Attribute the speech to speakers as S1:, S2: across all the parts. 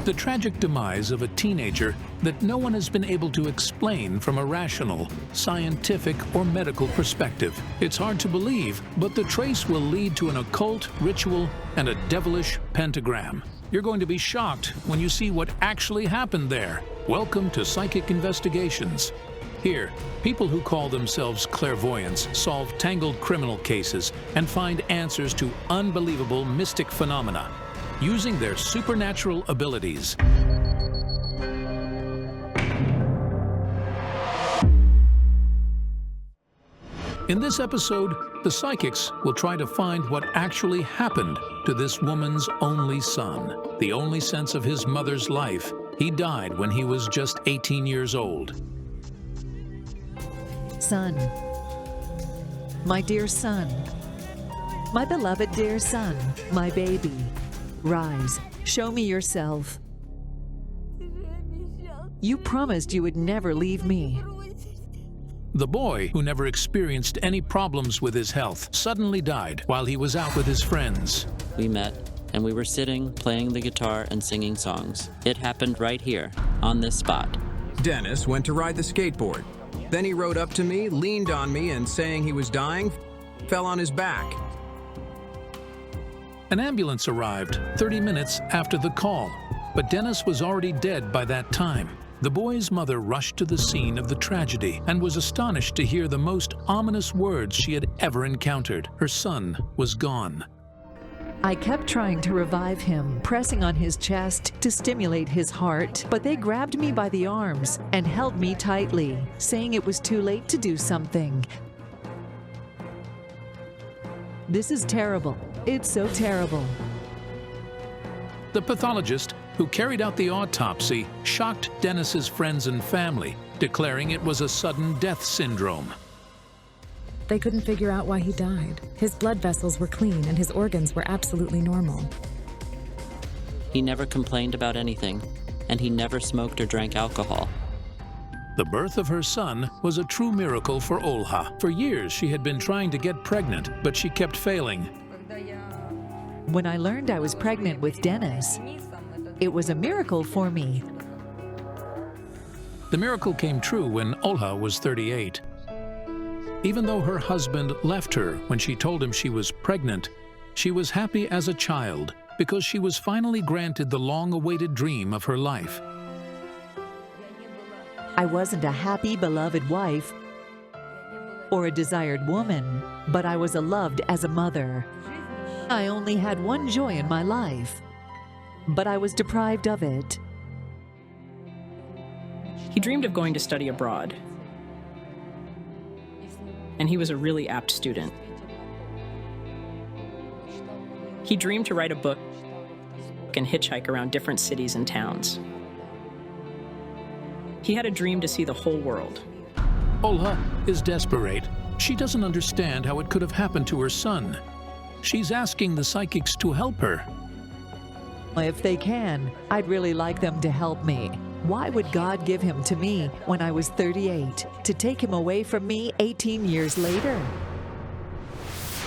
S1: The tragic demise of a teenager that no one has been able to explain from a rational, scientific, or medical perspective. It's hard to believe, but the trace will lead to an occult ritual and a devilish pentagram. You're going to be shocked when you see what actually happened there. Welcome to Psychic Investigations. Here, people who call themselves clairvoyants solve tangled criminal cases and find answers to unbelievable mystic phenomena using their supernatural abilities. In this episode, the psychics will try to find what actually happened to this woman's only son. The only sense of his mother's life. He died when he was just 18 years old.
S2: Son, my dear son, my beloved dear son, my baby, rise, show me yourself. You promised you would never leave me.
S1: The boy, who never experienced any problems with his health, suddenly died while he was out with his friends.
S3: We met, and we were sitting, playing the guitar and singing songs. It happened right here, on this spot.
S4: Denis went to ride the skateboard. Then he rode up to me, leaned on me, and saying he was dying, fell on his back.
S1: An ambulance arrived 30 minutes after the call, but Denis was already dead by that time. The boy's mother rushed to the scene of the tragedy and was astonished to hear the most ominous words she had ever encountered. Her son was gone.
S2: I kept trying to revive him, pressing on his chest to stimulate his heart, but they grabbed me by the arms and held me tightly, saying it was too late to do something. This is terrible. It's so terrible.
S1: The pathologist who carried out the autopsy shocked Denis's friends and family, declaring it was a sudden death syndrome.
S5: They couldn't figure out why he died. His blood vessels were clean and his organs were absolutely normal.
S3: He never complained about anything, and he never smoked or drank alcohol.
S1: The birth of her son was a true miracle for Olha. For years, she had been trying to get pregnant, but she kept failing.
S2: When I learned I was pregnant with Denis, it was a miracle for me.
S1: The miracle came true when Olha was 38. Even though her husband left her when she told him she was pregnant, she was happy as a child because she was finally granted the long-awaited dream of her life.
S2: I wasn't a happy, beloved wife or a desired woman, but I was loved as a mother. I only had one joy in my life, but I was deprived of it.
S6: He dreamed of going to study abroad, and he was a really apt student. He dreamed to write a book and hitchhike around different cities and towns. He had a dream to see the whole world.
S1: Olha is desperate. She doesn't understand how it could have happened to her son. She's asking the psychics to help her.
S2: If they can, I'd really like them to help me. Why would God give him to me when I was 38, to take him away from me 18 years later?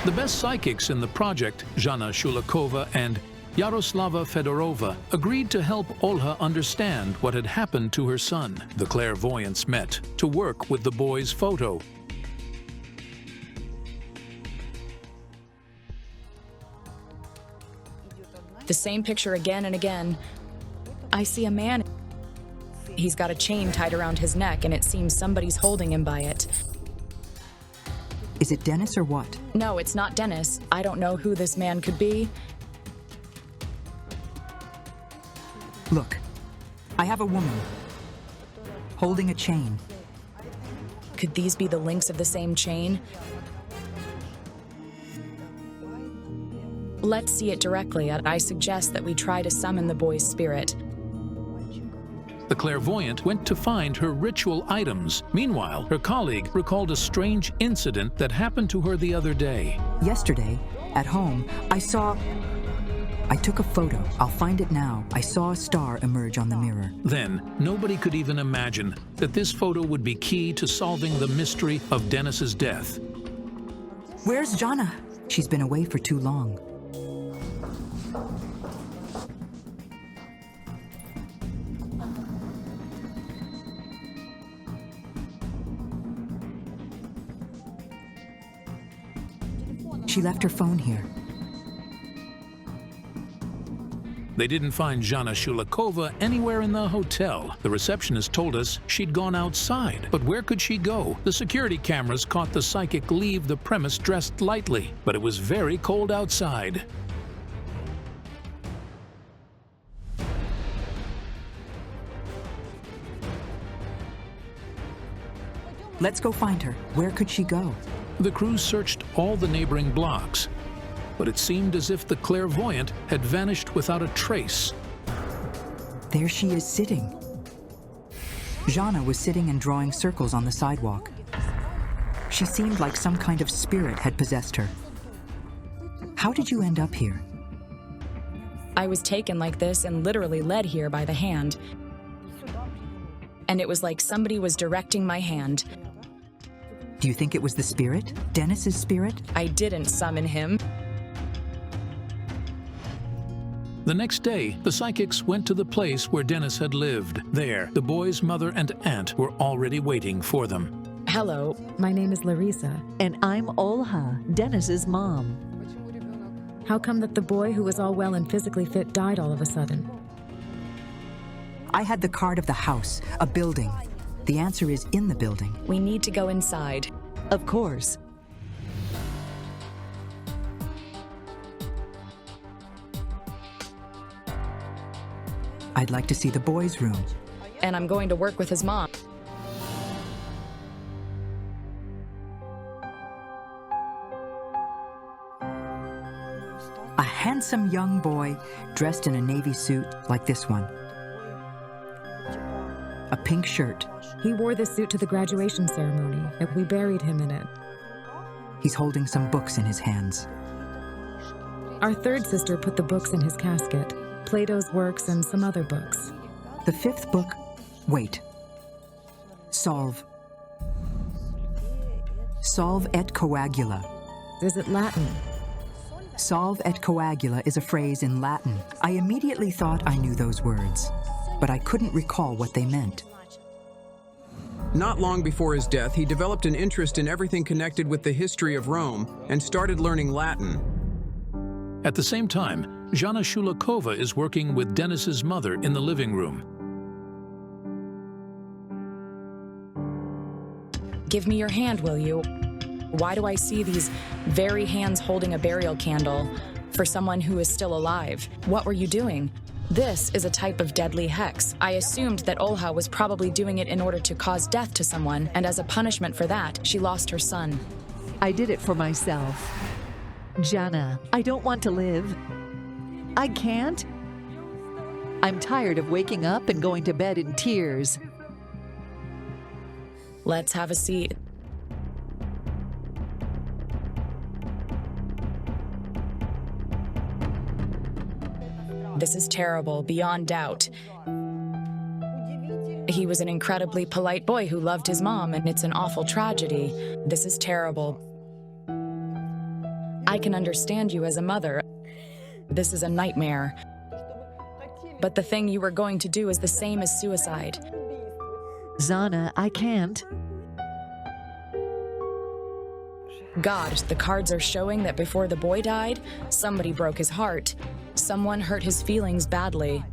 S1: The best psychics in the project, Jana Shulakova and Yaroslava Fedorova, agreed to help Olha understand what had happened to her son. The clairvoyants met to work with the boy's photo.
S7: The same picture again and again. I see a man. He's got a chain tied around his neck, and it seems somebody's holding him by it.
S8: Is it Denis or what?
S7: No, it's not Denis. I don't know who this man could be.
S8: Look, I have a woman holding a chain.
S7: Could these be the links of the same chain? Let's see it directly. I suggest that we try to summon the boy's spirit.
S1: The clairvoyant went to find her ritual items. Meanwhile, her colleague recalled a strange incident that happened to her the other day.
S8: Yesterday, at home, I took a photo. I'll find it now. I saw a star emerge on the mirror.
S1: Then, nobody could even imagine that this photo would be key to solving the mystery of Denis's death.
S8: Where's Jana? She's been away for too long. She left her phone here.
S1: They didn't find Jana Shulikova anywhere in the hotel. The receptionist told us she'd gone outside. But where could she go? The security cameras caught the psychic leave the premise dressed lightly, but it was very cold outside.
S8: Let's go find her. Where could she go?
S1: The crew searched all the neighboring blocks, but it seemed as if the clairvoyant had vanished without a trace.
S8: There she is sitting. Jana was sitting and drawing circles on the sidewalk. She seemed like some kind of spirit had possessed her. How did you end up here?
S7: I was taken like this and literally led here by the hand. And it was like somebody was directing my hand.
S8: Do you think it was the spirit? Denis's spirit?
S7: I didn't summon him.
S1: The next day, the psychics went to the place where Denis had lived. There, the boy's mother and aunt were already waiting for them.
S7: Hello.
S5: My name is Larissa.
S2: And I'm Olha, Denis's mom.
S5: How come that the boy who was all well and physically fit died all of a sudden?
S8: I had the card of the house, a building. The answer is in the building.
S7: We need to go inside.
S2: Of course.
S8: I'd like to see the boy's room.
S7: And I'm going to work with his mom.
S8: A handsome young boy dressed in a navy suit like this one. A pink shirt.
S5: He wore this suit to the graduation ceremony, and we buried him in it.
S8: He's holding some books in his hands.
S5: Our third sister put the books in his casket, Plato's works and some other books.
S8: The fifth book, wait. Solve et coagula.
S5: Is it Latin?
S8: Solve et coagula is a phrase in Latin. I immediately thought I knew those words, but I couldn't recall what they meant.
S4: Not long before his death, he developed an interest in everything connected with the history of Rome and started learning Latin.
S1: At the same time, Jana Shulikova is working with Denis's mother in the living room.
S7: Give me your hand, will you? Why do I see these very hands holding a burial candle for someone who is still alive? What were you doing? This is a type of deadly hex. I assumed that Olha was probably doing it in order to cause death to someone, and as a punishment for that, she lost her son.
S2: I did it for myself. Jana, I don't want to live. I can't. I'm tired of waking up and going to bed in tears.
S7: Let's have a seat. This is terrible, beyond doubt. He was an incredibly polite boy who loved his mom, and it's an awful tragedy. This is terrible. I can understand you as a mother. This is a nightmare. But the thing you were going to do is the same as suicide.
S2: Zana, I can't.
S7: God, the cards are showing that before the boy died, somebody broke his heart. Someone hurt his feelings badly.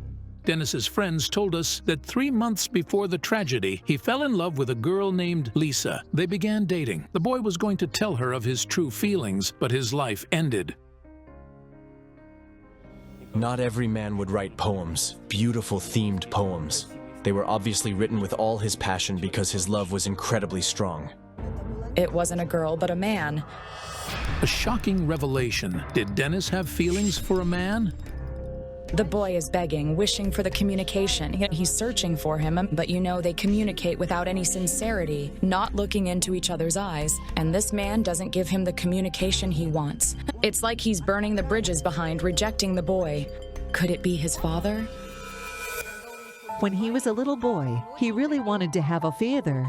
S1: Denis's friends told us that 3 months before the tragedy, he fell in love with a girl named Lisa. They began dating. The boy was going to tell her of his true feelings, but his life ended.
S9: Not every man would write poems, beautiful themed poems. They were obviously written with all his passion because his love was incredibly strong.
S7: It wasn't a girl, but a man.
S1: A shocking revelation. Did Denis have feelings for a man?
S7: The boy is begging, wishing for the communication. He's searching for him, but you know they communicate without any sincerity, not looking into each other's eyes. And this man doesn't give him the communication he wants. It's like he's burning the bridges behind, rejecting the boy. Could it be his father?
S2: When he was a little boy, he really wanted to have a father.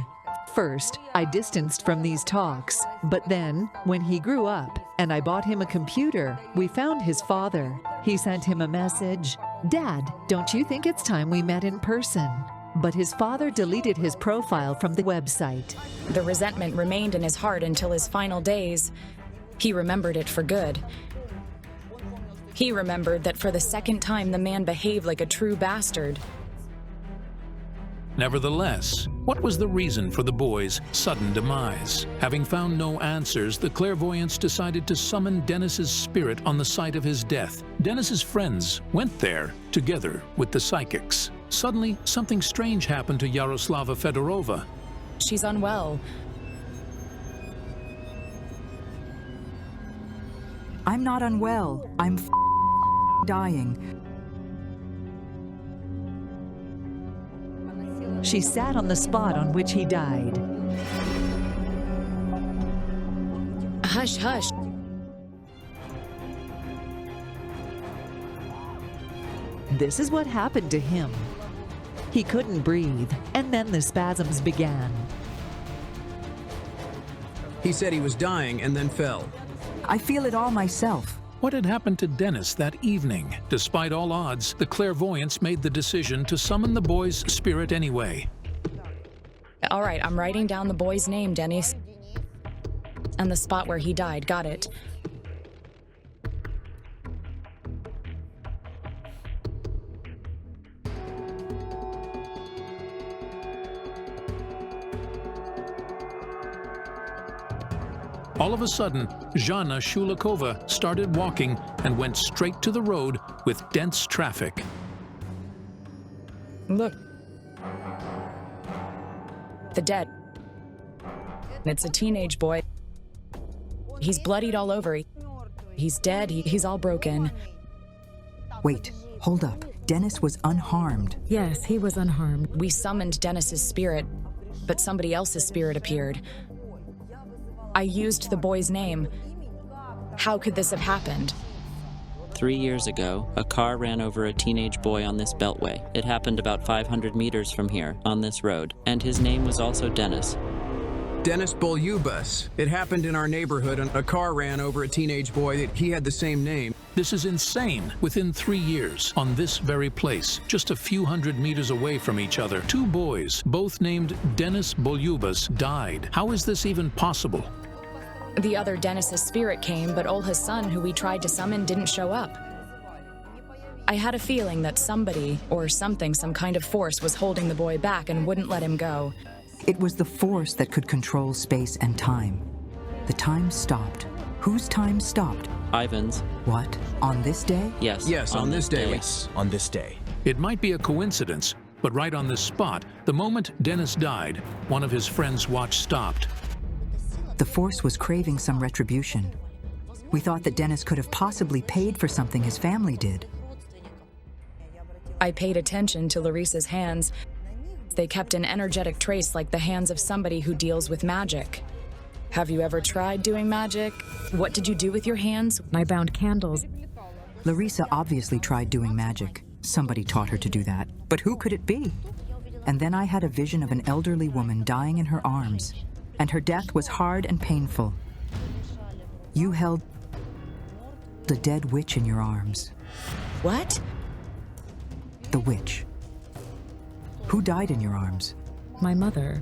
S2: First, I distanced from these talks, but then, when he grew up and I bought him a computer, we found his father. He sent him a message, "Dad, don't you think it's time we met in person?" But his father deleted his profile from the website.
S7: The resentment remained in his heart until his final days. He remembered it for good. He remembered that for the second time the man behaved like a true bastard.
S1: Nevertheless, what was the reason for the boy's sudden demise? Having found no answers, the clairvoyants decided to summon Denis's spirit on the site of his death. Denis's friends went there together with the psychics. Suddenly, something strange happened to Yaroslava Fedorova.
S7: She's unwell.
S8: I'm not unwell. I'm dying.
S2: She sat on the spot on which he died.
S7: Hush, hush.
S2: This is what happened to him. He couldn't breathe, and then the spasms began.
S4: He said he was dying and then fell.
S8: I feel it all myself.
S1: What had happened to Denis that evening? Despite all odds, the clairvoyants made the decision to summon the boy's spirit anyway.
S7: All right, I'm writing down the boy's name, Denis. And the spot where he died. Got it.
S1: All of a sudden, Zhana Shulikova started walking and went straight to the road with dense traffic.
S7: Look. The dead. It's a teenage boy. He's bloodied all over. He's dead. He's all broken.
S8: Wait, hold up. Denis was unharmed.
S5: Yes, he was unharmed.
S7: We summoned Denis's spirit, but somebody else's spirit appeared. I used the boy's name. How could this have happened?
S3: 3 years ago, a car ran over a teenage boy on this beltway. It happened about 500 meters from here, on this road, and his name was also Denis.
S4: Denis Bolyubas. It happened in our neighborhood, and a car ran over a teenage boy. He had the same name.
S1: This is insane. Within 3 years, on this very place, just a few hundred meters away from each other, 2 boys, both named Denis Bolyubas, died. How is this even possible?
S7: The other Denis's spirit came, but Olha's son, who we tried to summon, didn't show up. I had a feeling that somebody, or something, some kind of force, was holding the boy back and wouldn't let him go.
S8: It was the force that could control space and time. The time stopped. Whose time stopped?
S3: Ivan's.
S8: What? On this day?
S3: Yes.
S4: Yes, on this day.
S9: Yes, on this day.
S1: It might be a coincidence, but right on this spot, the moment Denis died, one of his friend's watch stopped.
S8: The force was craving some retribution. We thought that Denis could have possibly paid for something his family did.
S7: I paid attention to Larissa's hands. They kept an energetic trace like the hands of somebody who deals with magic. Have you ever tried doing magic? What did you do with your hands?
S5: I bound candles.
S8: Larissa obviously tried doing magic. Somebody taught her to do that. But who could it be? And then I had a vision of an elderly woman dying in her arms. And her death was hard and painful. You held the dead witch in your arms.
S7: What?
S8: The witch. Who died in your arms?
S5: My mother.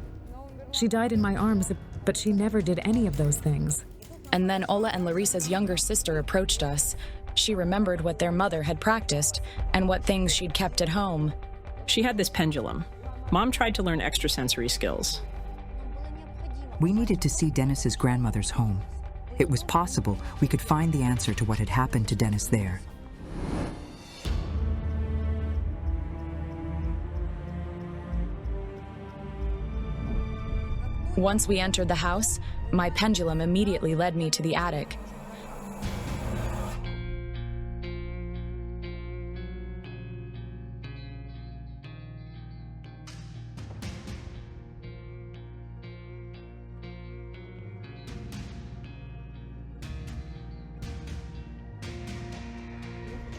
S5: She died in my arms, but she never did any of those things.
S7: And then Ola and Larissa's younger sister approached us. She remembered what their mother had practiced and what things she'd kept at home.
S6: She had this pendulum. Mom tried to learn extrasensory skills.
S8: We needed to see Denis's grandmother's home. It was possible we could find the answer to what had happened to Denis there.
S7: Once we entered the house, my pendulum immediately led me to the attic.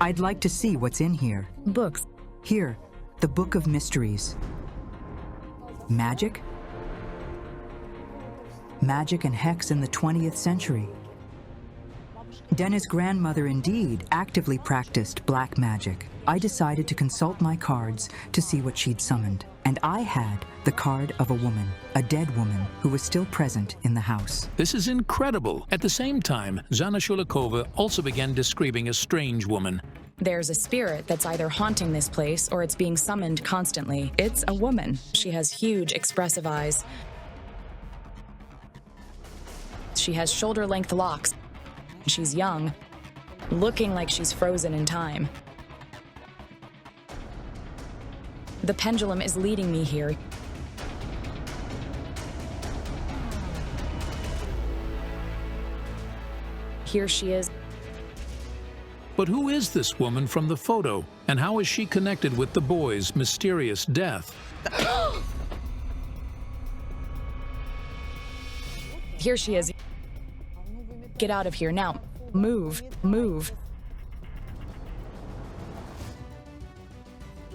S8: I'd like to see what's in here.
S5: Books.
S8: Here, the Book of Mysteries. Magic? Magic and hex in the 20th century. Denis' grandmother indeed actively practiced black magic. I decided to consult my cards to see what she'd summoned. And I had the card of a woman, a dead woman, who was still present in the house.
S1: This is incredible. At the same time, Zhanna Shulikova also began describing a strange woman.
S7: There's a spirit that's either haunting this place or it's being summoned constantly. It's a woman. She has huge, expressive eyes. She has shoulder-length locks. She's young, looking like she's frozen in time. The pendulum is leading me here. Here she is.
S1: But who is this woman from the photo, and how is she connected with the boy's mysterious death?
S7: Here she is. Get out of here now. Move, move.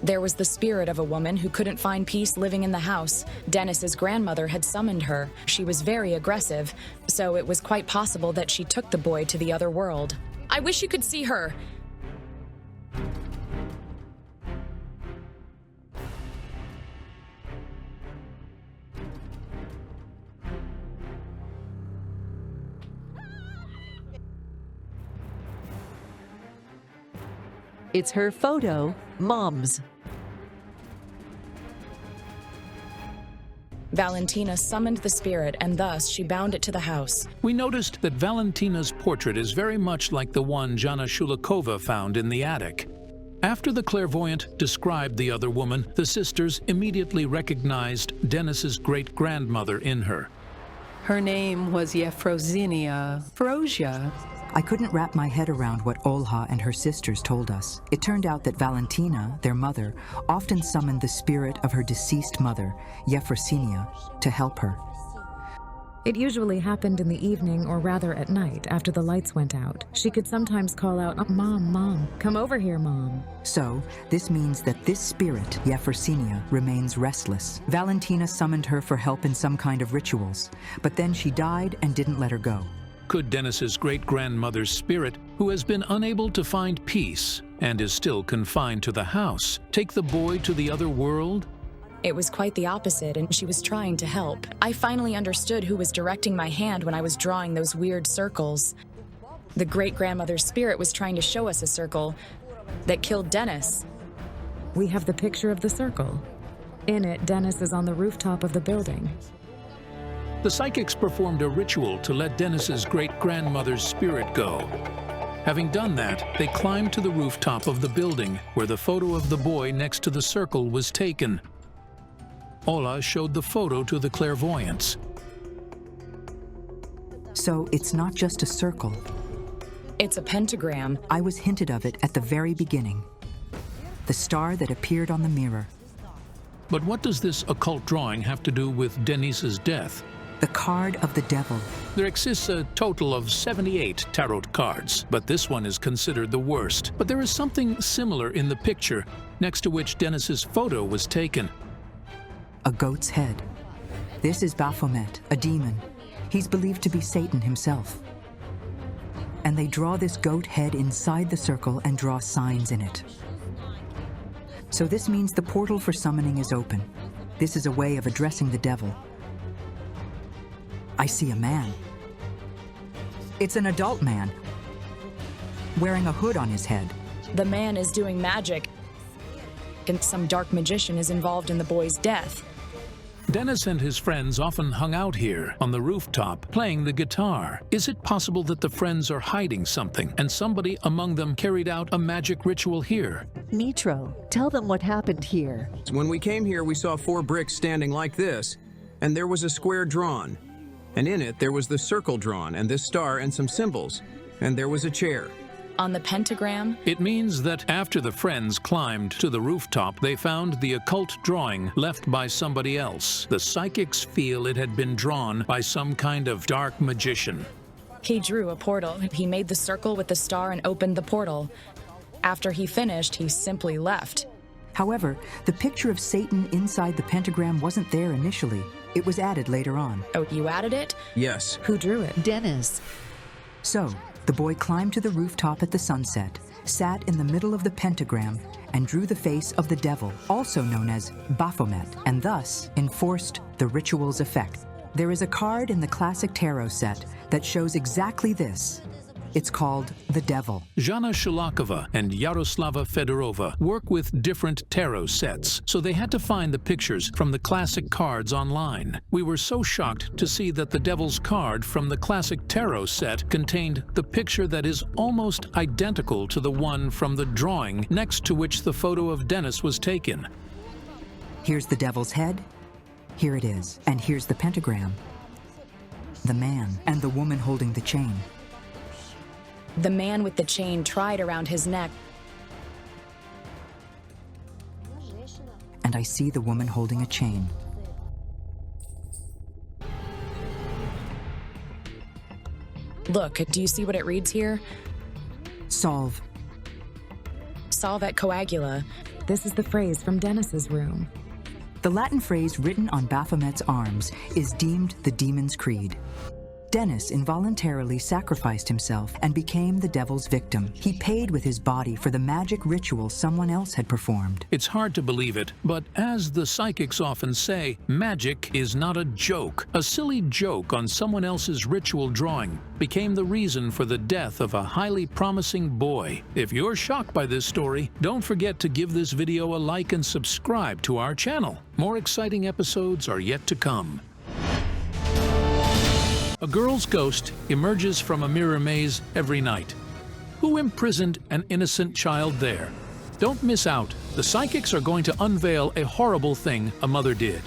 S7: There was the spirit of a woman who couldn't find peace living in the house. Denis's grandmother had summoned her. She was very aggressive, so it was quite possible that she took the boy to the other world. I wish you could see her.
S2: It's her photo, Mom's.
S7: Valentina summoned the spirit, and thus she bound it to the house.
S1: We noticed that Valentina's portrait is very much like the one Zhanna Shulikova found in the attic. After the clairvoyant described the other woman, the sisters immediately recognized Denis's great-grandmother in her.
S10: Her name was Yefrosinia Frosia.
S8: I couldn't wrap my head around what Olha and her sisters told us. It turned out that Valentina, their mother, often summoned the spirit of her deceased mother, Yefrosinia, to help her.
S5: It usually happened in the evening, or rather at night, after the lights went out. She could sometimes call out, "Oh, Mom, Mom, come over here, Mom."
S8: So, this means that this spirit, Yefrosinia, remains restless. Valentina summoned her for help in some kind of rituals, but then she died and didn't let her go.
S1: Could Denis's great-grandmother's spirit, who has been unable to find peace and is still confined to the house, take the boy to the other world?
S7: It was quite the opposite, and she was trying to help. I finally understood who was directing my hand when I was drawing those weird circles. The great-grandmother's spirit was trying to show us a circle that killed Denis.
S5: We have the picture of the circle. In it, Denis is on the rooftop of the building.
S1: The psychics performed a ritual to let Denis's great-grandmother's spirit go. Having done that, they climbed to the rooftop of the building, where the photo of the boy next to the circle was taken. Ola showed the photo to the clairvoyants.
S8: So it's not just a circle.
S7: It's a pentagram.
S8: I was hinted of it at the very beginning. The star that appeared on the mirror.
S1: But what does this occult drawing have to do with Denis's death?
S8: The card of the devil.
S1: There exists a total of 78 tarot cards, but this one is considered the worst. But there is something similar in the picture, next to which Denis's photo was taken.
S8: A goat's head. This is Baphomet, a demon. He's believed to be Satan himself. And they draw this goat head inside the circle and draw signs in it. So this means the portal for summoning is open. This is a way of addressing the devil. I see a man. It's an adult man, wearing a hood on his head.
S7: The man is doing magic, and some dark magician is involved in the boy's death.
S1: Denis and his friends often hung out here on the rooftop, playing the guitar. Is it possible that the friends are hiding something, and somebody among them carried out a magic ritual here?
S2: Mitro, tell them what happened here.
S4: When we came here, we saw 4 bricks standing like this, and there was a square drawn. And in it, there was the circle drawn, and this star and some symbols. And there was a chair.
S7: On the pentagram?
S1: It means that after the friends climbed to the rooftop, they found the occult drawing left by somebody else. The psychics feel it had been drawn by some kind of dark magician.
S7: He drew a portal. He made the circle with the star and opened the portal. After he finished, he simply left.
S8: However, the picture of Satan inside the pentagram wasn't there initially. It was added later on.
S7: Oh, you added it?
S4: Yes.
S5: Who drew it?
S2: Denis.
S8: So, The boy climbed to the rooftop at the sunset, sat in the middle of the pentagram, and drew the face of the devil, also known as Baphomet, and thus enforced the ritual's effect. There is a card in the classic tarot set that shows exactly this. It's called the Devil.
S1: Jana Shulakova and Yaroslava Fedorova work with different tarot sets, so they had to find the pictures from the classic cards online. We were so shocked to see that the Devil's card from the classic tarot set contained the picture that is almost identical to the one from the drawing next to which the photo of Denis was taken.
S8: Here's the Devil's head. Here it is. And here's the pentagram. The man and the woman holding the chain.
S7: The man with the chain tied around his neck.
S8: And I see the woman holding a chain.
S7: Look, do you see what it reads here?
S8: Solve.
S7: Solve et coagula. This is the phrase from Denis's room.
S8: The Latin phrase written on Baphomet's arms is deemed the demon's creed. Denis involuntarily sacrificed himself and became the devil's victim. He paid with his body for the magic ritual someone else had performed.
S1: It's hard to believe it, but as the psychics often say, magic is not a joke. A silly joke on someone else's ritual drawing became the reason for the death of a highly promising boy. If you're shocked by this story, don't forget to give this video a like and subscribe to our channel. More exciting episodes are yet to come. A girl's ghost emerges from a mirror maze every night. Who imprisoned an innocent child there? Don't miss out. The psychics are going to unveil a horrible thing a mother did.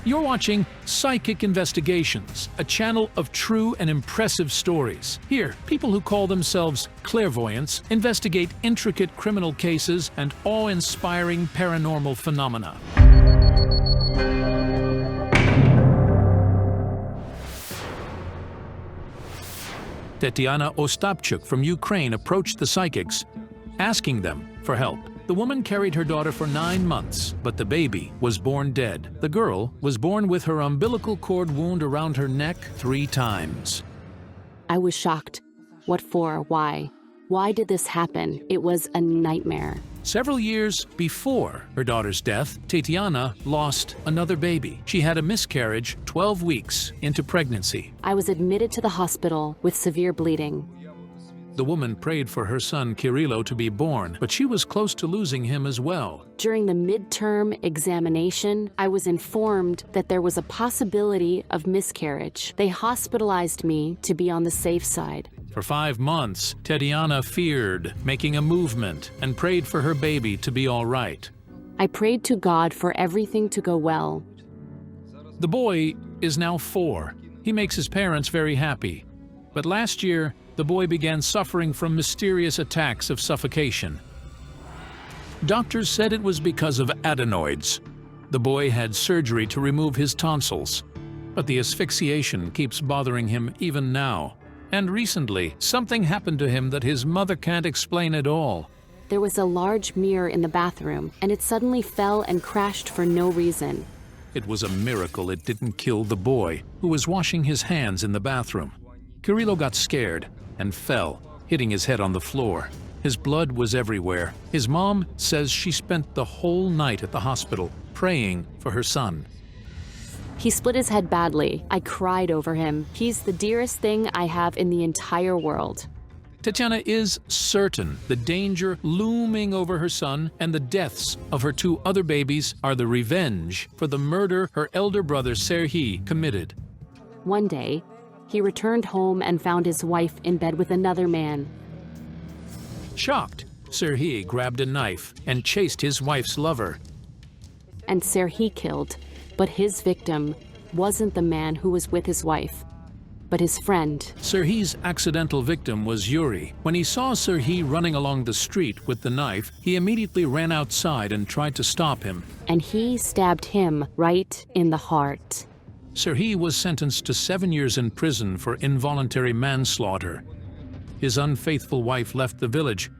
S1: You're watching Psychic Investigations, a channel of true and impressive stories. Here, people who call themselves clairvoyants investigate intricate criminal cases and awe-inspiring paranormal phenomena. Tetiana Ostapchuk from Ukraine approached the psychics, asking them for help. The woman carried her daughter for 9 months, but the baby was born dead. The girl was born with her umbilical cord wound around her neck 3 times.
S11: I was shocked. What for? Why? Why did this happen? It was a nightmare.
S1: Several years before her daughter's death, Tetiana lost another baby. She had a miscarriage 12 weeks into pregnancy.
S11: I was admitted to the hospital with severe bleeding.
S1: The woman prayed for her son Kirilo to be born, but she was close to losing him as well.
S11: During the midterm examination, I was informed that there was a possibility of miscarriage. They hospitalized me to be on the safe side.
S1: For 5 months, Tetiana feared making a movement and prayed for her baby to be all right.
S11: I prayed to God for everything to go well.
S1: The boy is now 4. He makes his parents very happy. But last year, the boy began suffering from mysterious attacks of suffocation. Doctors said it was because of adenoids. The boy had surgery to remove his tonsils, but the asphyxiation keeps bothering him even now. And recently, something happened to him that his mother can't explain at all.
S11: There was a large mirror in the bathroom, and it suddenly fell and crashed for no reason.
S1: It was a miracle it didn't kill the boy, who was washing his hands in the bathroom. Kirilo got scared and fell, hitting his head on the floor. His blood was everywhere. His mom says she spent the whole night at the hospital praying for her son.
S11: He split his head badly. I cried over him. He's the dearest thing I have in the entire world.
S1: Tetiana is certain the danger looming over her son and the deaths of her 2 other babies are the revenge for the murder her elder brother Serhiy committed.
S11: One day, he returned home and found his wife in bed with another man.
S1: Shocked, Serhiy grabbed a knife and chased his wife's lover.
S11: And Serhiy killed, but his victim wasn't the man who was with his wife, but his friend.
S1: Serhiy's accidental victim was Yuri. When he saw Serhiy running along the street with the knife, he immediately ran outside and tried to stop him.
S11: And he stabbed him right in the heart.
S1: Serhiy was sentenced to 7 years in prison for involuntary manslaughter. His unfaithful wife left the village,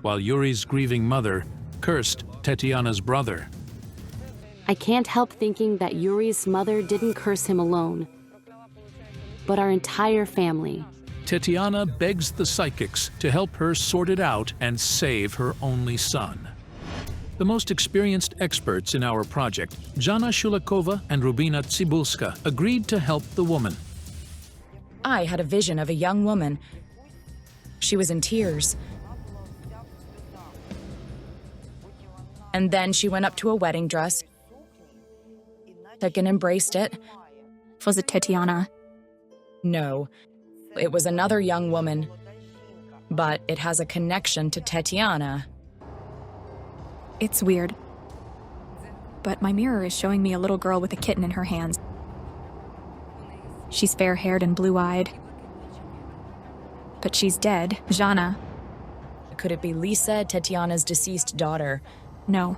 S1: while Yuri's grieving mother cursed Tetiana's brother.
S11: I can't help thinking that Yuri's mother didn't curse him alone, but our entire family.
S1: Tetiana begs the psychics to help her sort it out and save her only son. The most experienced experts in our project, Jana Shulakova and Rubina Tsibulska, agreed to help the woman.
S7: I had a vision of a young woman. She was in tears. And then she went up to a wedding dress, took and embraced it.
S12: Was it Tetiana?
S7: No, it was another young woman, but it has a connection to Tetiana.
S12: It's weird. But my mirror is showing me a little girl with a kitten in her hands. She's fair-haired and blue-eyed. But she's dead. Jana.
S7: Could it be Lisa, Tetiana's deceased daughter?
S12: No.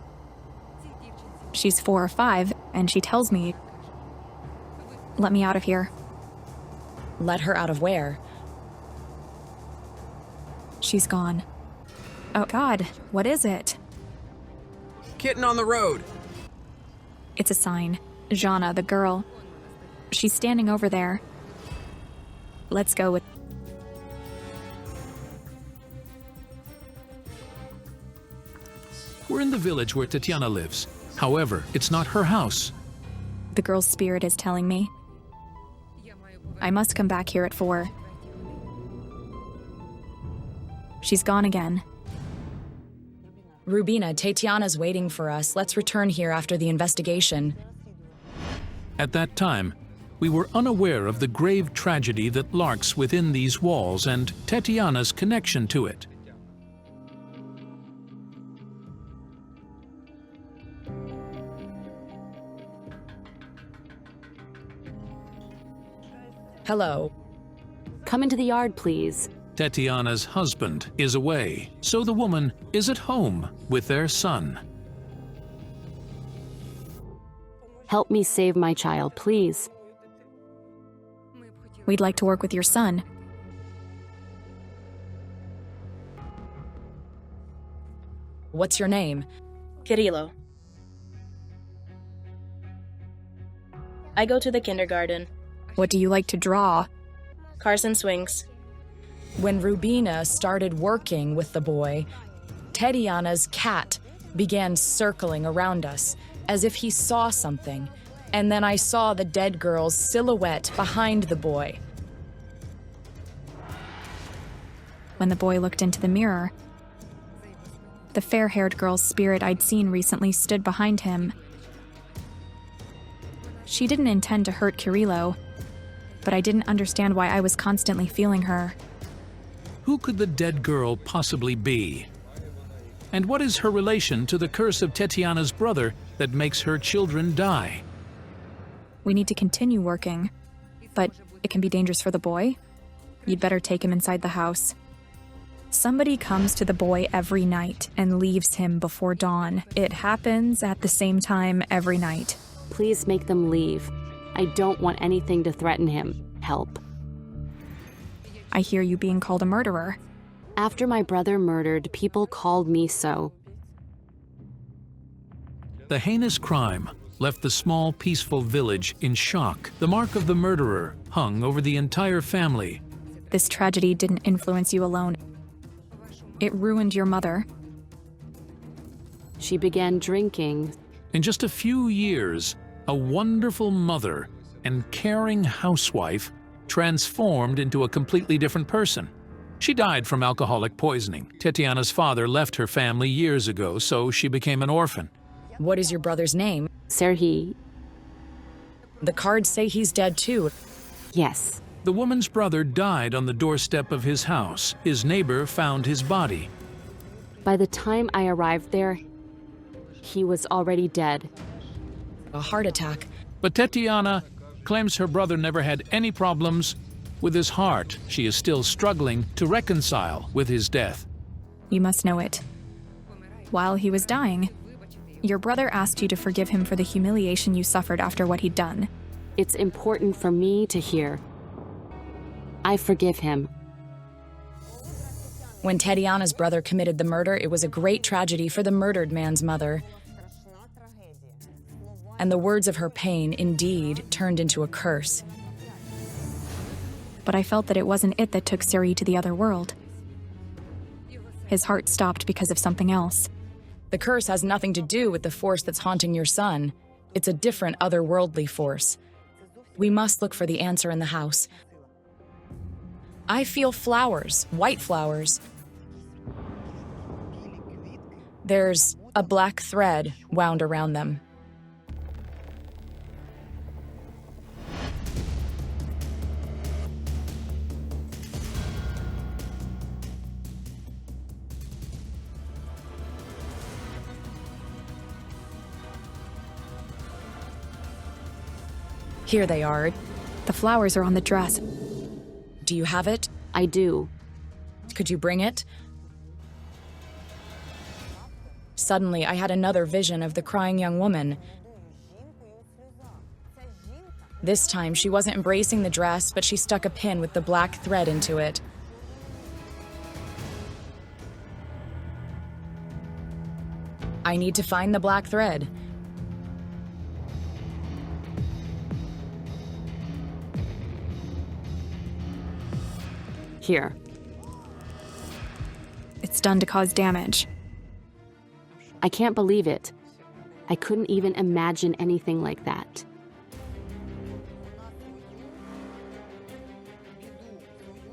S12: She's 4 or 5, and she tells me, "Let me out of here."
S7: Let her out of where?
S12: She's gone. Oh God, what is it?
S4: Kitten on the road.
S12: It's a sign. Jana, the girl. She's standing over there. Let's go with...
S1: We're in the village where Tetiana lives. However, it's not her house.
S12: The girl's spirit is telling me. I must come back here at 4. She's gone again.
S7: Rubina, Tetiana's waiting for us. Let's return here after the investigation.
S1: At that time, we were unaware of the grave tragedy that lurks within these walls and Tetiana's connection to it.
S7: Hello.
S11: Come into the yard, please.
S1: Tetiana's husband is away, so the woman is at home with their son.
S11: Help me save my child, please.
S12: We'd like to work with your son.
S7: What's your name?
S13: Kirilo. I go to the kindergarten.
S12: What do you like to draw?
S13: Cars and swings.
S7: When Rubina started working with the boy, Tetiana's cat began circling around us as if he saw something, and then I saw the dead girl's silhouette behind the boy.
S12: When the boy looked into the mirror, the fair-haired girl's spirit I'd seen recently stood behind him. She didn't intend to hurt Kirilo, but I didn't understand why I was constantly feeling her.
S1: Who could the dead girl possibly be? And what is her relation to the curse of Tetiana's brother that makes her children die?
S12: We need to continue working, but it can be dangerous for the boy. You'd better take him inside the house. Somebody comes to the boy every night and leaves him before dawn. It happens at the same time every night.
S11: Please make them leave. I don't want anything to threaten him. Help.
S12: I hear you being called a murderer.
S11: After my brother murdered, people called me so.
S1: The heinous crime left the small, peaceful village in shock. The mark of the murderer hung over the entire family.
S12: This tragedy didn't influence you alone. It ruined your mother.
S11: She began drinking.
S1: In just a few years, a wonderful mother and caring housewife transformed into a completely different person. She died from alcoholic poisoning. Tetiana's father left her family years ago, so she became an orphan.
S7: What is your brother's name?
S11: Serhiy.
S7: The cards say he's dead too.
S11: Yes.
S1: The woman's brother died on the doorstep of his house. His neighbor found his body.
S11: By the time I arrived there, he was already dead.
S7: A heart attack.
S1: But Tetiana claims her brother never had any problems with his heart. She is still struggling to reconcile with his death.
S12: You must know it. While he was dying, your brother asked you to forgive him for the humiliation you suffered after what he'd done.
S11: It's important for me to hear. I forgive him.
S7: When Tetiana's brother committed the murder, it was a great tragedy for the murdered man's mother. And the words of her pain, indeed, turned into a curse.
S12: but I felt that it wasn't it that took Serhi to the other world. His heart stopped because of something else.
S7: The curse has nothing to do with the force that's haunting your son. It's a different otherworldly force. We must look for the answer in the house. I feel flowers, white flowers. There's a black thread wound around them. Here they are.
S12: The flowers are on the dress.
S7: Do you have it?
S11: I do.
S7: Could you bring it? Suddenly, I had another vision of the crying young woman. This time, she wasn't embracing the dress, but she stuck a pin with the black thread into it. I need to find the black thread.
S11: Here.
S12: It's done to cause damage.
S11: I can't believe it. I couldn't even imagine anything like that.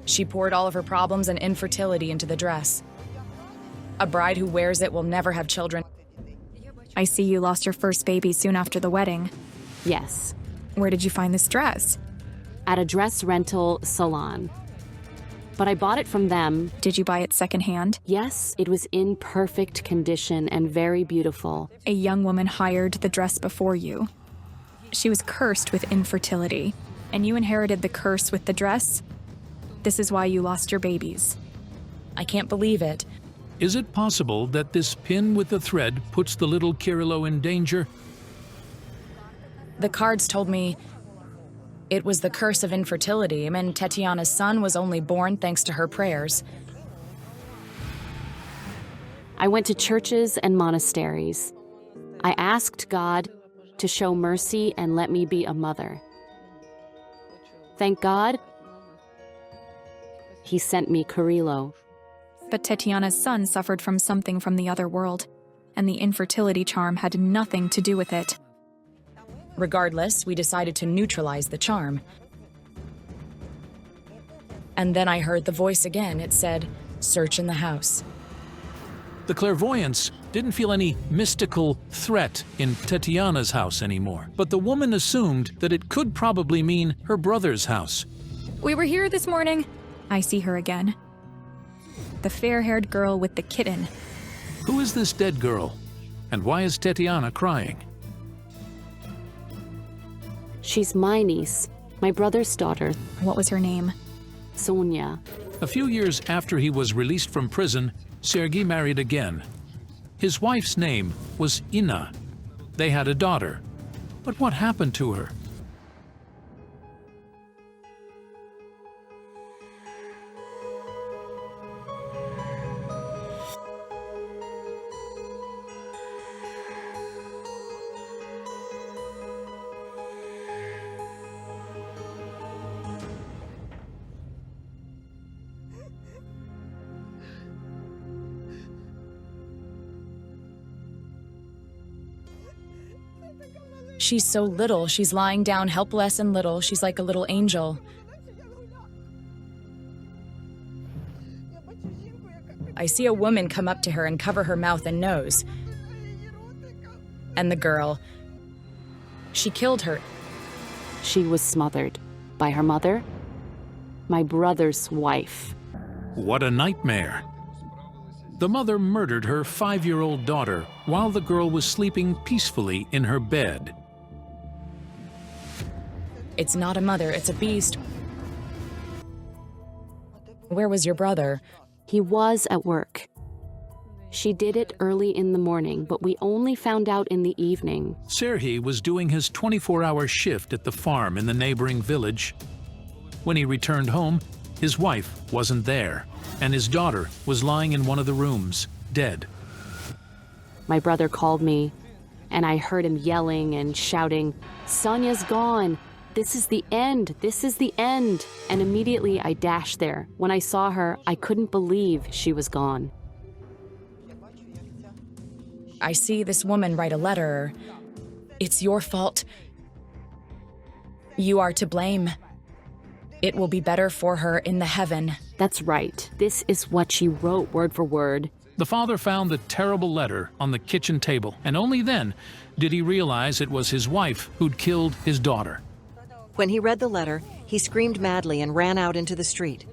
S7: She poured all of her problems and infertility into the dress. A bride who wears it will never have children.
S12: I see you lost your first baby soon after the wedding.
S11: Yes.
S12: Where did you find this dress?
S11: At a dress rental salon. But I bought it from them.
S12: Did you buy it secondhand?
S11: Yes, it was in perfect condition and very beautiful.
S12: A young woman hired the dress before you. She was cursed with infertility, and you inherited the curse with the dress? This is why you lost your babies.
S7: I can't believe it.
S1: Is it possible that this pin with the thread puts the little Kirilo in danger?
S7: The cards told me it was the curse of infertility, and Tetiana's son was only born thanks to her prayers.
S11: I went to churches and monasteries. I asked God to show mercy and let me be a mother. Thank God, He sent me Kirilo.
S12: But Tetiana's son suffered from something from the other world, and the infertility charm had nothing to do with it.
S7: Regardless, we decided to neutralize the charm. And then I heard the voice again. It said, "Search in the house."
S1: The clairvoyants didn't feel any mystical threat in Tetiana's house anymore, but the woman assumed that it could probably mean her brother's house.
S12: We were here this morning. I see her again. The fair-haired girl with the kitten.
S1: Who is this dead girl? And why is Tetiana crying?
S11: She's my niece, my brother's daughter.
S12: What was her name?
S11: Sonia.
S1: A few years after he was released from prison, Sergei married again. His wife's name was Inna. They had a daughter. But what happened to her?
S7: She's so little. She's lying down helpless and little. She's like a little angel. I see a woman come up to her and cover her mouth and nose. And the girl, she killed her.
S11: She was smothered by her mother, my brother's wife.
S1: What a nightmare. The mother murdered her 5-year-old daughter while the girl was sleeping peacefully in her bed.
S7: It's not a mother, it's a beast. Where was your brother?
S11: He was at work. She did it early in the morning, but we only found out in the evening.
S1: Serhi was doing his 24-hour shift at the farm in the neighboring village. When he returned home, his wife wasn't there, and his daughter was lying in one of the rooms, dead.
S11: My brother called me, and I heard him yelling and shouting, "Sonia's gone! This is the end. This is the end. And immediately I dashed there. When I saw her, I couldn't believe she was gone.
S7: I see this woman write a letter. It's your fault. You are to blame. It will be better for her in the heaven.
S11: That's right. This is what she wrote word for word.
S1: The father found the terrible letter on the kitchen table, and only then did he realize it was his wife who'd killed his daughter.
S14: When he read the letter, he screamed madly and ran out into the street.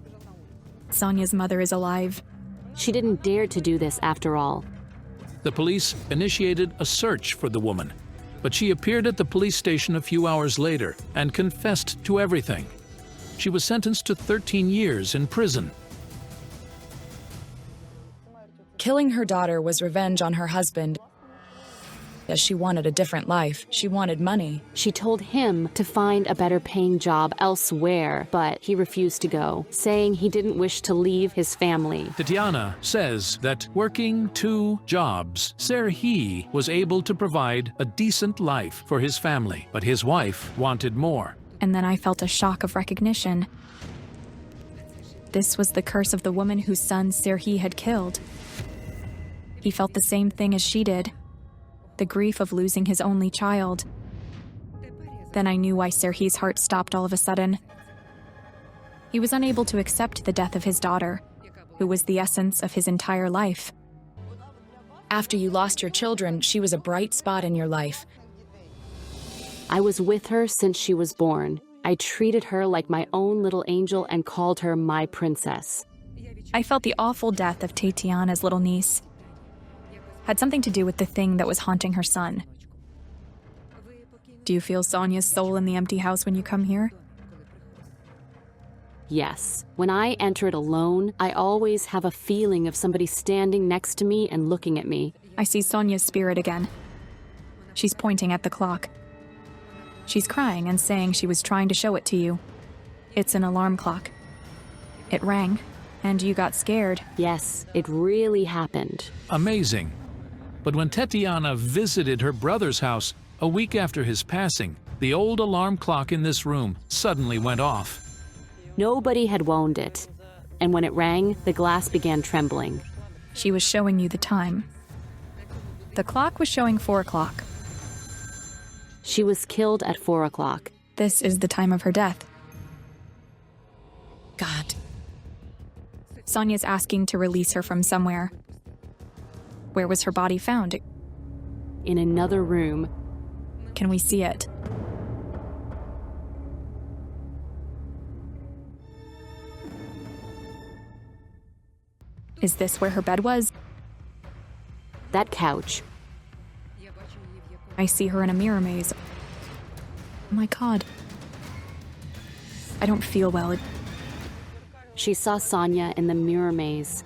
S12: Sonia's mother is alive.
S11: She didn't dare to do this after all.
S1: The police initiated a search for the woman, but she appeared at the police station a few hours later and confessed to everything. She was sentenced to 13 years in prison.
S7: Killing her daughter was revenge on her husband, as she wanted a different life. She wanted money.
S11: She told him to find a better paying job elsewhere, but he refused to go, saying he didn't wish to leave his family.
S1: Tatiana says that working 2 jobs, Serhiy was able to provide a decent life for his family, but his wife wanted more.
S12: And then I felt a shock of recognition. This was the curse of the woman whose son Serhiy had killed. He felt the same thing as she did. The grief of losing his only child. Then I knew why Serhiy's heart stopped all of a sudden. He was unable to accept the death of his daughter, who was the essence of his entire life.
S7: After you lost your children, she was a bright spot in your life.
S11: I was with her since she was born. I treated her like my own little angel and called her my princess.
S12: I felt the awful death of Tatiana's little niece had something to do with the thing that was haunting her son. Do you feel Sonia's soul in the empty house when you come here?
S11: Yes. When I enter it alone, I always have a feeling of somebody standing next to me and looking at me.
S12: I see Sonia's spirit again. She's pointing at the clock. She's crying and saying she was trying to show it to you. It's an alarm clock. It rang, and you got scared.
S11: Yes, it really happened.
S1: Amazing. But when Tatiana visited her brother's house a week after his passing, the old alarm clock in this room suddenly went off.
S11: Nobody had wound it, and when it rang, the glass began trembling.
S12: She was showing you the time. The clock was showing 4 o'clock.
S11: She was killed at 4 o'clock.
S12: This is the time of her death.
S7: God.
S12: Sonia's asking to release her from somewhere. Where was her body found?
S11: In another room.
S12: Can we see it? Is this where her bed was?
S11: That couch.
S12: I see her in a mirror maze. Oh my God. I don't feel well.
S11: She saw Sonia in the mirror maze.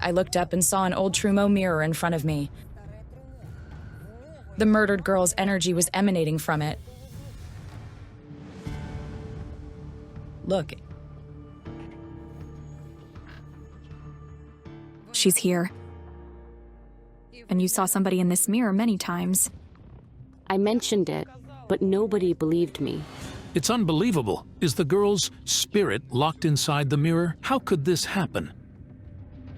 S7: I looked up and saw an old Trumeau mirror in front of me. The murdered girl's energy was emanating from it. Look.
S12: She's here. And you saw somebody in this mirror many times.
S11: I mentioned it, but nobody believed me.
S1: It's unbelievable. Is the girl's spirit locked inside the mirror? How could this happen?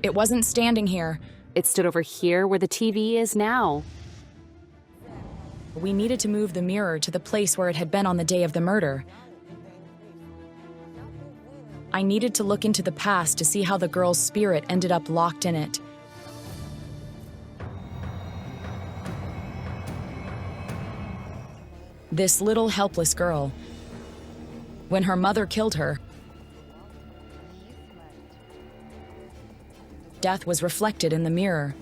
S7: It wasn't standing here.
S11: It stood over here where the TV is now.
S7: We needed to move the mirror to the place where it had been on the day of the murder. I needed to look into the past to see how the girl's spirit ended up locked in it. This little helpless girl. When her mother killed her, death was reflected in the mirror.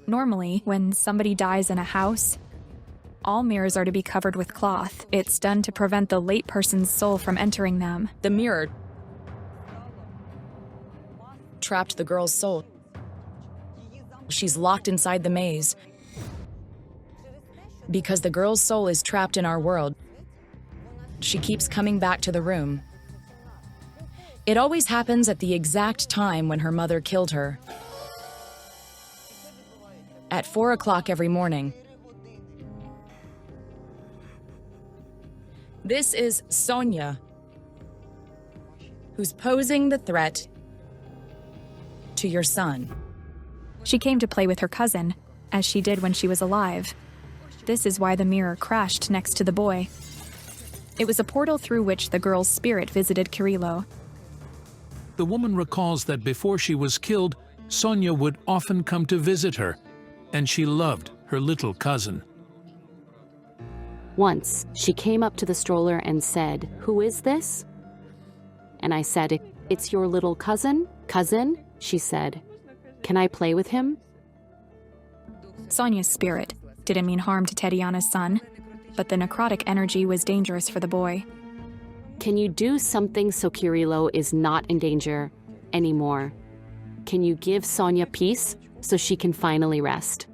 S12: Normally, when somebody dies in a house, all mirrors are to be covered with cloth. It's done to prevent the late person's soul from entering them.
S7: The mirror trapped the girl's soul. She's locked inside the maze. Because the girl's soul is trapped in our world, she keeps coming back to the room. It always happens at the exact time when her mother killed her. At 4 o'clock every morning. This is Sonia, who's posing the threat to your son.
S12: She came to play with her cousin, as she did when she was alive. This is why the mirror crashed next to the boy. It was a portal through which the girl's spirit visited Kirilo.
S1: The woman recalls that before she was killed, Sonia would often come to visit her, and she loved her little cousin.
S11: Once, she came up to the stroller and said, "Who is this?" And I said, "It's your little cousin." "Cousin?" she said. "Can I play with him?"
S12: Sonia's spirit didn't mean harm to Tatiana's son, but the necrotic energy was dangerous for the boy.
S11: "Can you do something so Kirilo is not in danger anymore? Can you give Sonia peace so she can finally rest?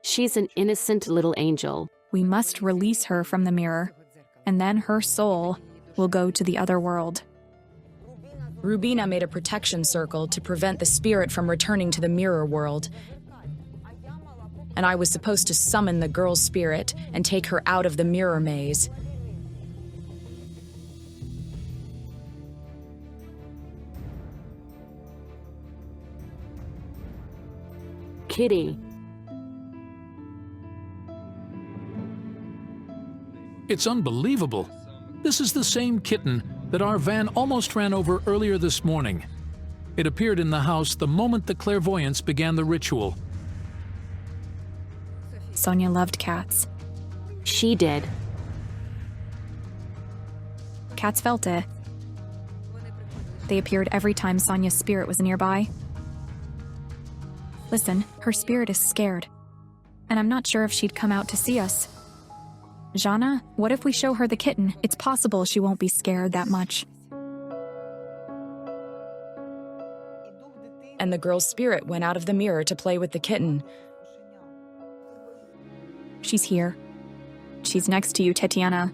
S11: She's an innocent little angel."
S12: We must release her from the mirror, and then her soul will go to the other world.
S7: Rubina made a protection circle to prevent the spirit from returning to the mirror world. And I was supposed to summon the girl's spirit and take her out of the mirror maze.
S11: Kitty.
S1: It's unbelievable. This is the same kitten that our van almost ran over earlier this morning. It appeared in the house the moment the clairvoyants began the ritual.
S12: Sonia loved cats.
S11: She did.
S12: Cats felt it. They appeared every time Sonia's spirit was nearby. Listen, her spirit is scared, and I'm not sure if she'd come out to see us. Jana, what if we show her the kitten? It's possible she won't be scared that much.
S7: And the girl's spirit went out of the mirror to play with the kitten.
S12: She's here. She's next to you, Tatiana.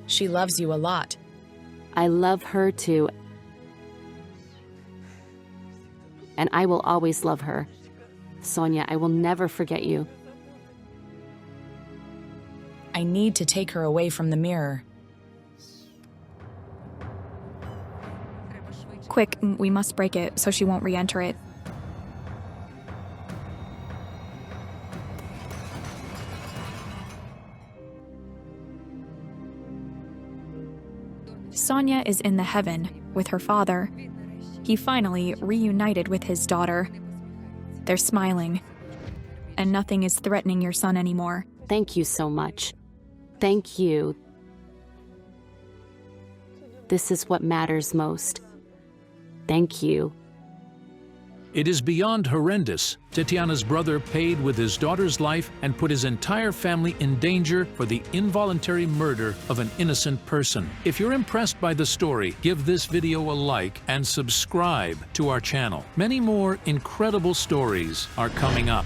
S7: She loves you a lot.
S11: I love her too. And I will always love her. Sonia, I will never forget you.
S7: I need to take her away from the mirror.
S12: Quick, we must break it so she won't re-enter it. Sonia is in the heaven with her father. He finally reunited with his daughter. They're smiling, and nothing is threatening your son anymore.
S11: Thank you so much. Thank you. This is what matters most. Thank you.
S1: It is beyond horrendous. Tatiana's brother paid with his daughter's life and put his entire family in danger for the involuntary murder of an innocent person. If you're impressed by the story, give this video a like and subscribe to our channel. Many more incredible stories are coming up.